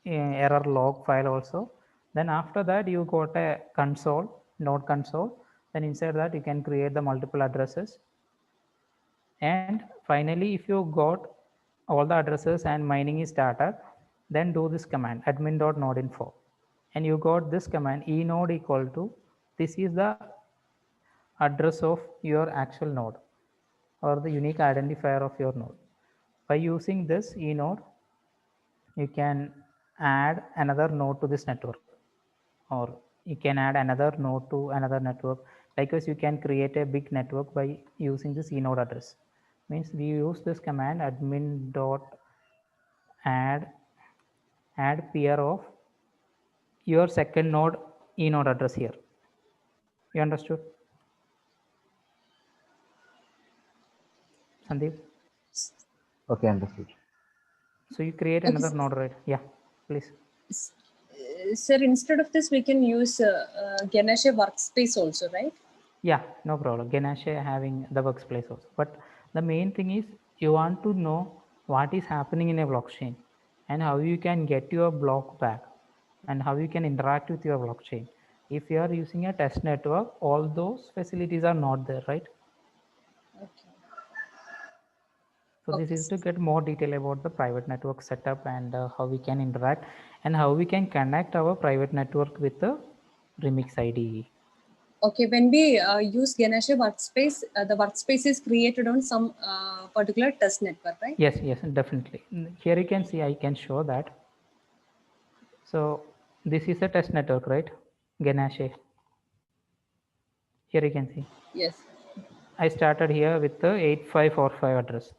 error log file also. Then after that, you got a console, node console. Then inside that, you can create the multiple addresses. And finally, if you got all the addresses and mining is started, then do this command admin.nodeinfo. And you got this command enode equal to, this is the address of your actual node or the unique identifier of your node. By using this enode, you can add another node to this network, or you can add another node to another network. Likewise, you can create a big network by using this enode address. Means we use this command admin dot add peer of your second node enode address here. You understood, Sandeep? Okay, understood. So you create Okay, another node, right? Yeah, please. Sir, instead of this, we can use Ganesha workspace also, right? Yeah, no problem. Ganesha having the workspace also. But the main thing is you want to know what is happening in a blockchain and how you can get your block back and how you can interact with your blockchain. If you are using a test network, all those facilities are not there, right? Okay. So this is to get more detail about the private network setup and how we can interact and how we can connect our private network with the Remix ID. Okay, when we use Ganesha workspace, the workspace is created on some particular test network, right? Yes, yes, definitely. Here you can see, I can show that. So this is a test network, right? Ganesha. Here you can see. Yes. I started here with the 8545 address.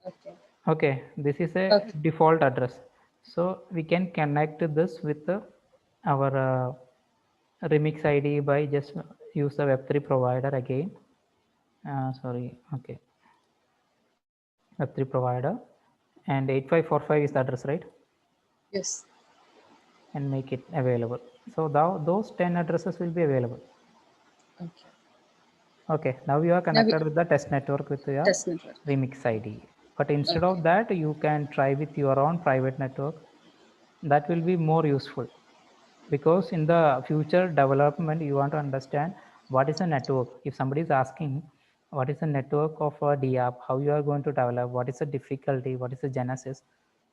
Okay. Okay, this is a Okay. default address. So we can connect this with our Remix ID by just use the Web3 provider again. Sorry, okay. Web3 provider. And 8545 is the address, right? Yes. And make it available. So now those 10 addresses will be available. Okay. Okay, now you are connected with the test network with your Test network. Remix ID. But instead of that, you can try with your own private network. That will be more useful because in the future development, you want to understand what is a network. If somebody is asking what is the network of a DApp, how you are going to develop, what is the difficulty, what is the genesis,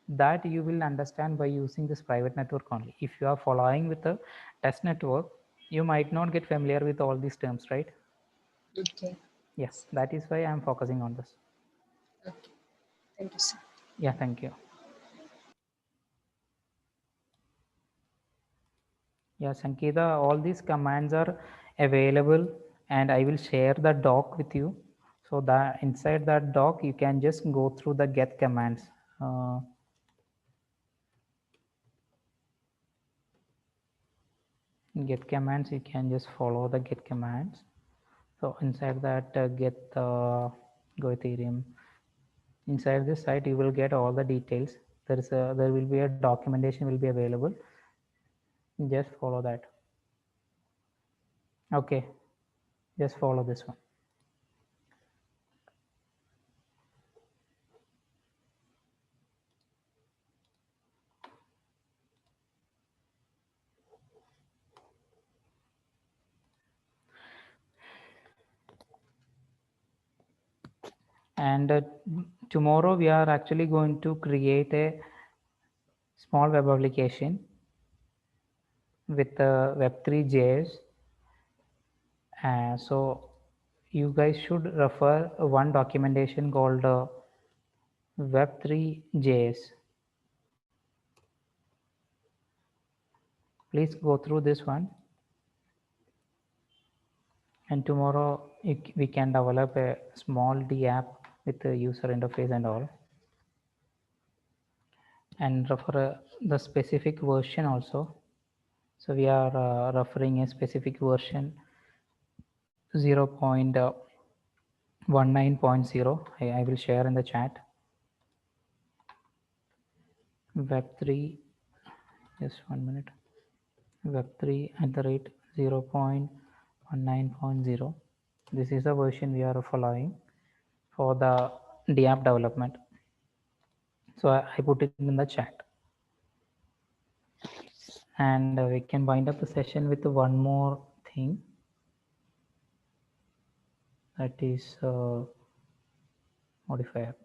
that you will understand by using this private network only. If you are following with a test network, you might not get familiar with all these terms, right? Okay. Yeah, that is why I'm focusing on this. Okay. Thank you, sir. Yeah, thank you. Yeah, Sankita, all these commands are available and I will share the doc with you. So that inside that doc, you can just go through the get commands. Get commands, you can just follow the get commands. So inside that get go Ethereum. Inside this site, you will get all the details. There will be a documentation will be available. Just follow that. Okay, just follow this one. And tomorrow we are actually going to create a small web application with Web3 JS So you guys should refer one documentation called Web3.js. Please go through this one, and tomorrow we can develop a small D app with the user interface and all, and refer the specific version also. So we are referring a specific version 0.19.0. I will share in the chat. Web3, just 1 minute. Web3 at the rate 0.19.0. This is the version we are following for the DApp development. So I put it in the chat. And we can wind up the session with one more thing. That is modifier.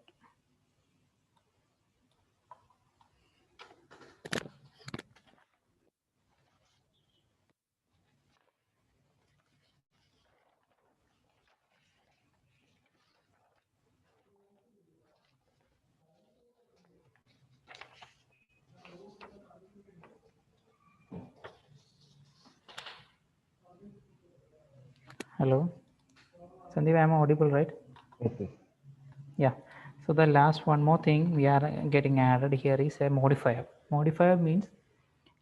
Hello, Sandeep, I am audible, right? Yes, yes. Yeah. So the last one more thing we are getting added here is a modifier. Modifier means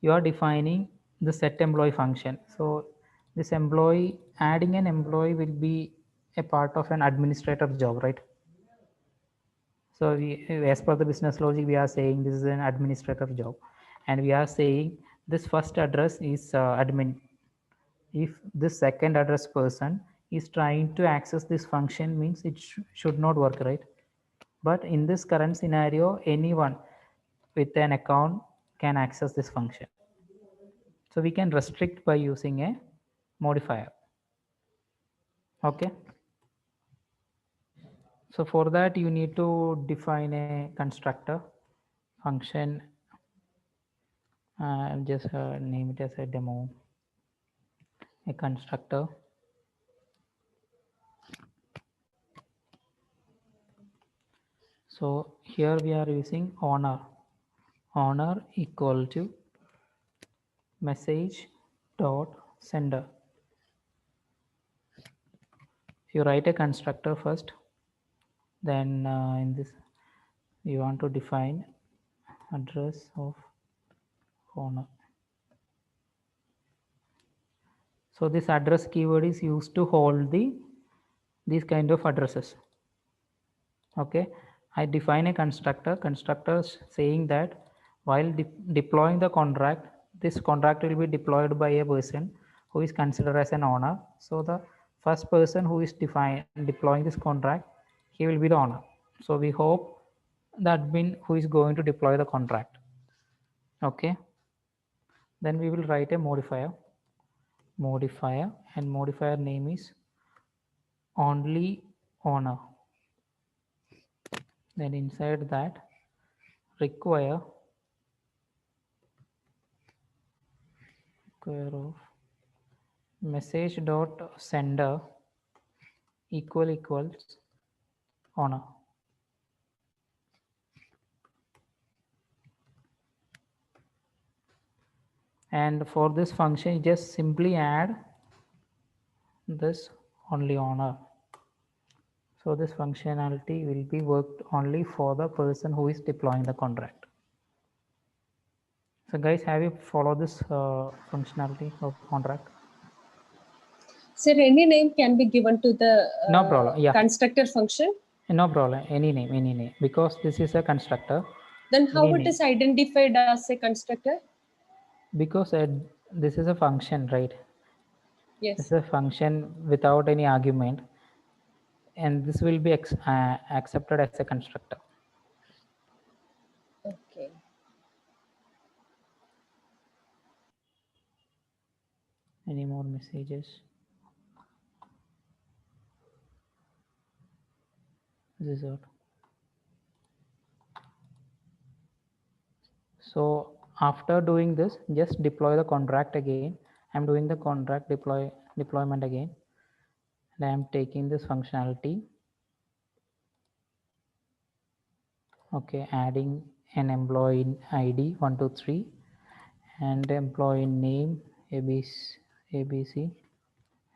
you are defining the set employee function. So this employee, adding an employee will be a part of an administrator job, right? So as per the business logic, we are saying this is an administrator job, and we are saying this first address is admin. If this second address person is trying to access this function, means it should not work, right? But in this current scenario, anyone with an account can access this function. So we can restrict by using a modifier. Okay. So for that, you need to define a constructor function. I'll just name it as a demo, a constructor. So here we are using owner equal to message dot sender. If you write a constructor first, then in this you want to define address of owner. So this address keyword is used to hold these kind of addresses. Okay, I define a constructor saying that while deploying the contract, this contract will be deployed by a person who is considered as an owner. So the first person who is deploying this contract, he will be the owner. So we hope the admin who is going to deploy the contract. Okay, then we will write a modifier, and modifier name is only owner. Then inside that require of message dot sender equals owner. And for this function, you just simply add this only owner. So this functionality will be worked only for the person who is deploying the contract. So guys, have you followed this functionality of contract? Sir, any name can be given to the No problem. Yeah. constructor function. No problem. Any name, because this is a constructor. Then how Any it name. is identified as a constructor? Because this is a function, right? Yes. This is a function without any argument, and this will be accepted as a constructor. Okay. Any more messages? This is what. So after doing this, just deploy the contract again. I'm doing the contract deployment again. and I am taking this functionality. Okay, adding an employee ID 123 and employee name ABC,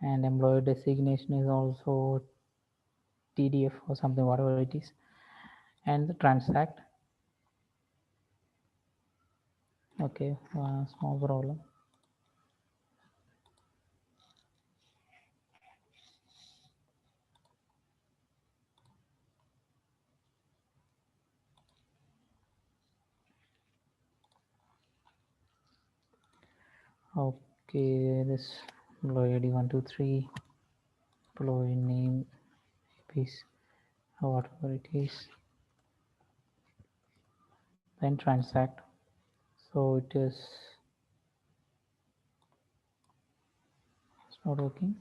and employee designation is also TDF or something, whatever it is, and the transact. Okay, small problem. Okay, this employee ID 123, employee name is whatever it is, then transact. So it's not working.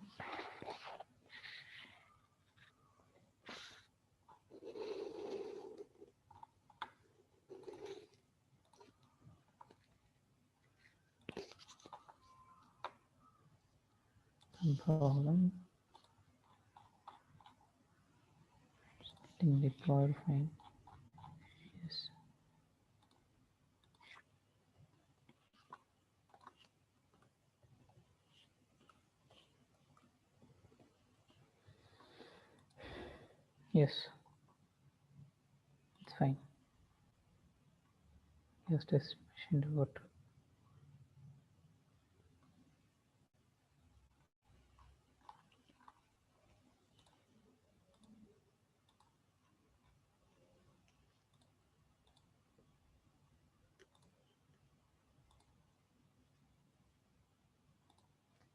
Problem. Getting deployed fine. Yes. Yes, it's fine. Just as machine to go to.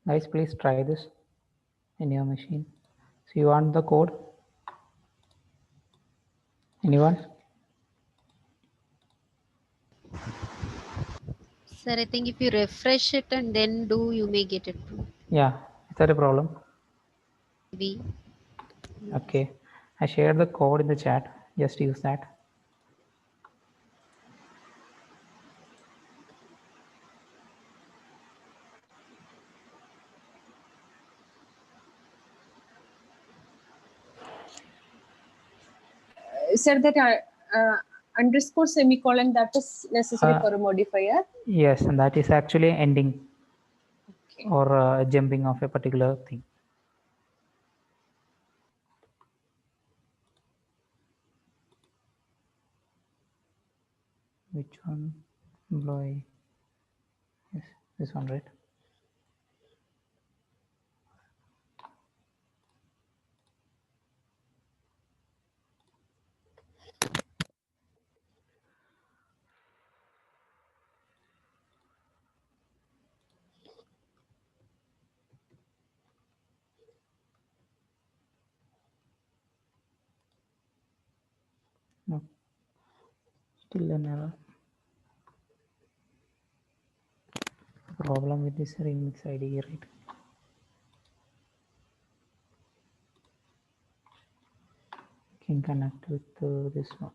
Guys, please try this in your machine. So you want the code? Anyone? Sir, I think if you refresh it and then do, you may get it too. Yeah, is that a problem? Maybe. Okay, I shared the code in the chat. Just use that. Said that underscore semicolon, that is necessary for a modifier. Yes, and that is actually ending Okay. or jumping of a particular thing. Which one? Employee. Yes, this one, right? No, still an error. Problem with this remix ID, right? Can connect with this one.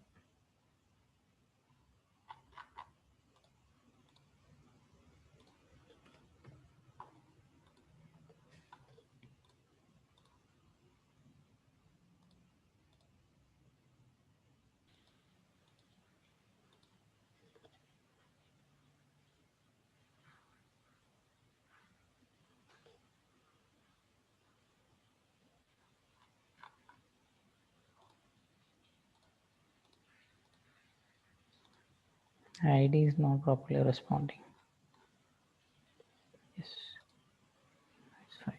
ID is not properly responding. Yes, it's fine.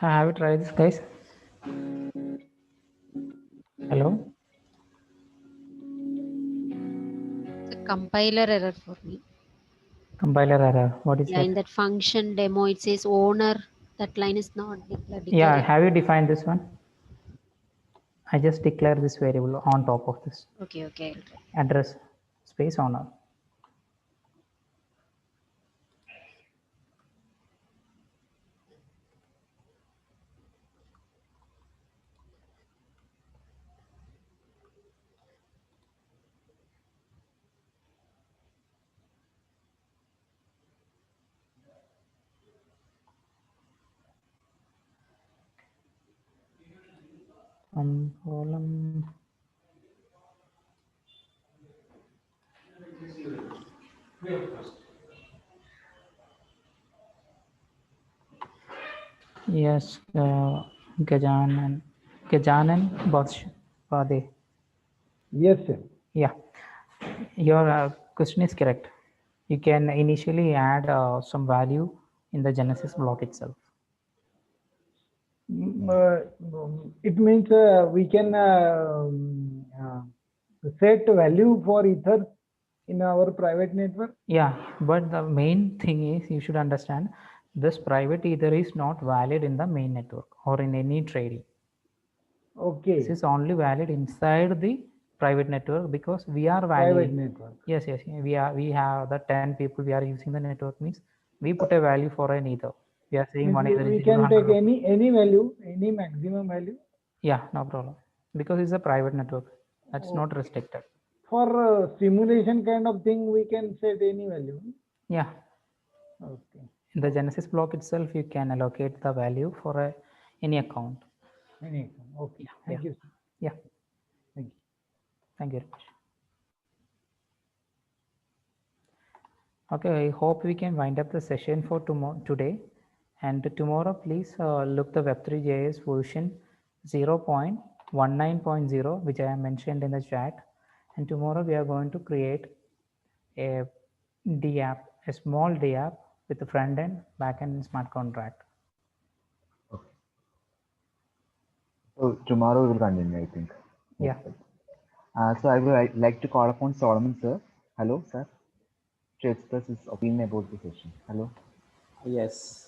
Have you tried this, guys? Hello? It's a compiler error for me. Compiler error. What is Yeah, that? in that function demo, it says owner. That line is not Yeah, declared. have you defined this one? I just declare this variable on top of this Okay, okay, I'll try. address space owner. Column. Yes, Gajanan Bade. Yes, sir. Yeah, your question is correct. You can initially add some value in the Genesis block itself. It means we can set value for ether in our private network. Yeah, but the main thing is you should understand this private ether is not valid in the main network or in any trading. Okay. This is only valid inside the private network because we are Private valuing. network. Yes, we have the 10 people we are using the network means we put a value for an ether. We are saying Means one ether is we equal to can take 100. any value, any maximum value. Yeah, no problem. Because it's a private network. That's not restricted. For simulation kind of thing, we can set any value. Yeah. Okay. In the Genesis block itself, you can allocate the value for any account. Any. Okay. Thank you. Yeah. Thank you. Thank you very much. Okay, I hope we can wind up the session for today. And tomorrow, please look the Web3.js version 0.19.0, which I have mentioned in the chat. And tomorrow we are going to create a D app, a small D app with the front end, back end, and smart contract. Okay. So tomorrow we will continue, I think. Yeah. So I would like to call upon Solomon, sir. Hello, sir. To express his opinion about the session. Hello. Yes.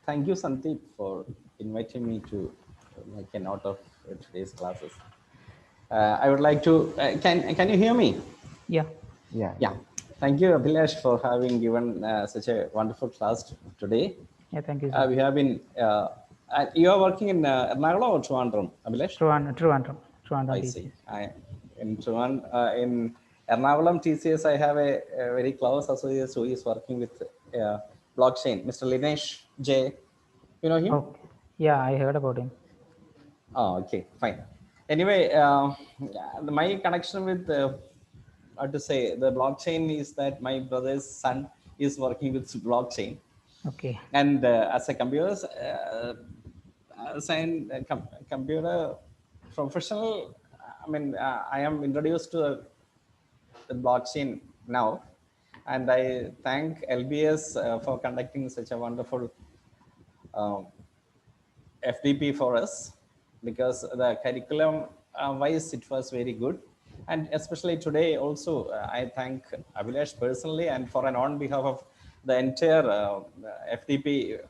Thank you, Sandeep, for inviting me to make a note of today's classes. I would like to, can you hear me? Yeah. Yeah. Yeah. Thank you, Abhilash, for having given such a wonderful class today. Yeah, thank you, sir. We have been, you are working in Ernakulam or Trivandrum, Abhilash? Trivandrum I TCS. see. In Ernakulam TCS, I have a very close associate who is working with blockchain, Mr. Linesh J. You know him? Okay. Yeah, I heard about him. Oh, okay, fine. Anyway, my connection with how to say the blockchain is that my brother's son is working with blockchain, Okay. and as a computer computer professional, I mean, I am introduced to the blockchain now, and I thank LBS for conducting such a wonderful FDP for us, because the curriculum wise it was very good, and especially today also I thank Abhilash personally and for and on behalf of the entire FDP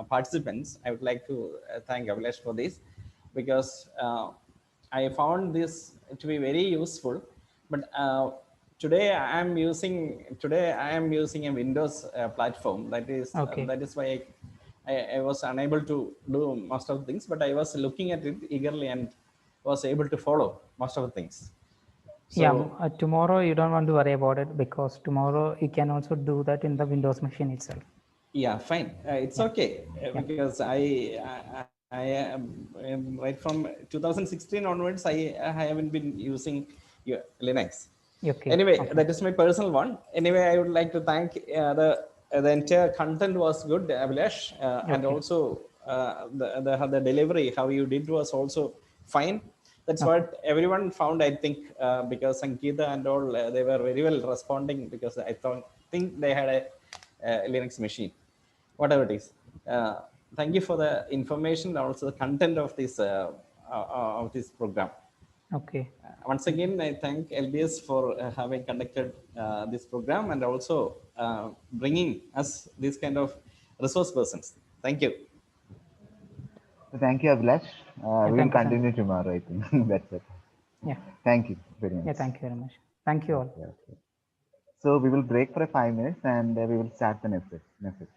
participants. I would like to thank Abhilash for this, because I found this to be very useful. But today I am using a Windows platform. That is Okay. that is why I was unable to do most of the things, but I was looking at it eagerly and was able to follow most of the things. So tomorrow you don't want to worry about it because tomorrow you can also do that in the Windows machine itself. yeah, fine. It's okay because I am right from 2016 onwards. I haven't been using Linux. Okay. Anyway, that is my personal one. Anyway, I would like to thank the entire content was good, Abhilash, and Okay. also the delivery how you did was also fine. That's Okay. what everyone found, I think, because Sankita and all they were very well responding because I think they had a Linux machine, whatever it is. Thank you for the information and also the content of this program. Okay. Once again, I thank LBS for having conducted this program and also bringing us this kind of resource persons. Thank you. So thank you, Abhilash. Yeah, We will thank you, Sandeep. continue tomorrow, I think. That's it. Yeah. Thank you very much. Yeah, thank you very much. Thank you all. Okay, okay. So we will break for 5 minutes and we will start the next section.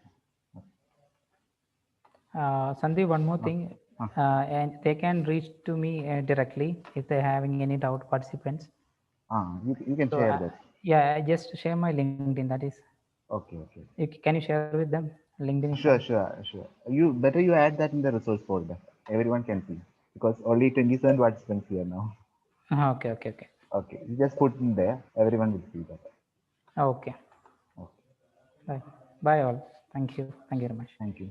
Sandeep, one more thing. Huh. And they can reach to me directly if they're having any doubt, participants. You can So, share that. yeah, I just share my LinkedIn. That is, Okay, okay. can you share with them? LinkedIn is Sure, fine. sure. You better you add that in the resource folder. Everyone can see because only 27 participants here now. Okay, okay, okay. Okay, you just put in there. Everyone will see that. Okay. Okay, Bye. Bye all. Thank you. Thank you very much. thank you.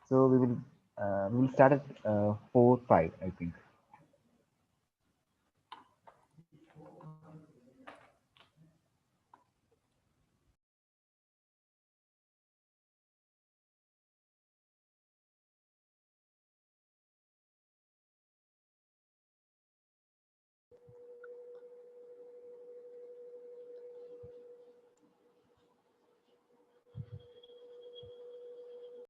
So we will start at 4:05, I think.